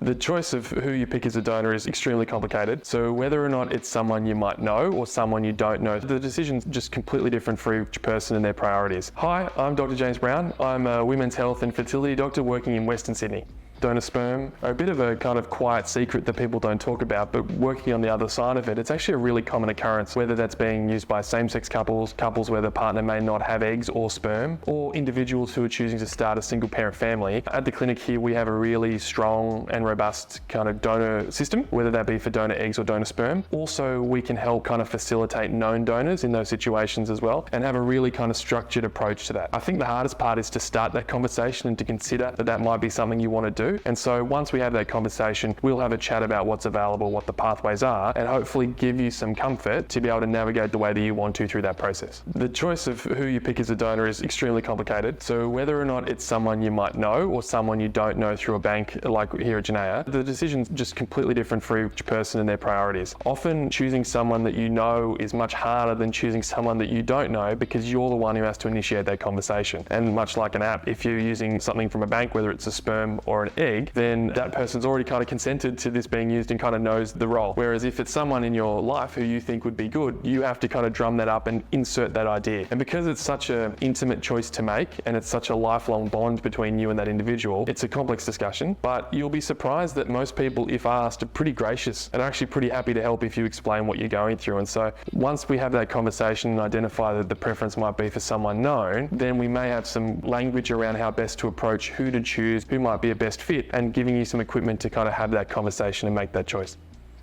The choice of who you pick as a donor is extremely complicated. So whether or not it's someone you might know or someone you don't know, the decision's just completely different for each person and their priorities. Hi, I'm Dr. James Brown. I'm a women's health and fertility doctor working in Western Sydney. Donor sperm are a bit of a kind of quiet secret that people don't talk about, but working on the other side of it, it's actually a really common occurrence, whether that's being used by same-sex couples, couples where the partner may not have eggs or sperm, or individuals who are choosing to start a single-parent family. At the clinic here, we have a really strong and robust kind of donor system, whether that be for donor eggs or donor sperm. Also, we can help kind of facilitate known donors in those situations as well, and have a really kind of structured approach to that. I think the hardest part is to start that conversation and to consider that that might be something you want to do. And so once we have that conversation, we'll have a chat about what's available, what the pathways are, and hopefully give you some comfort to be able to navigate the way that you want to through that process. The choice of who you pick as a donor is extremely complicated. So whether or not it's someone you might know or someone you don't know through a bank like here at Genea, the decision's just completely different for each person and their priorities. Often choosing someone that you know is much harder than choosing someone that you don't know, because you're the one who has to initiate that conversation. And much like an app, if you're using something from a bank, whether it's a sperm or an egg, then that person's already kind of consented to this being used and kind of knows the role. Whereas if it's someone in your life who you think would be good, you have to kind of drum that up and insert that idea. And because it's such an intimate choice to make, and it's such a lifelong bond between you and that individual, it's a complex discussion, but you'll be surprised that most people, if asked, are pretty gracious and are actually pretty happy to help if you explain what you're going through. And so once we have that conversation and identify that the preference might be for someone known, then we may have some language around how best to approach who to choose, who might be a best fit, and giving you some equipment to kind of have that conversation and make that choice.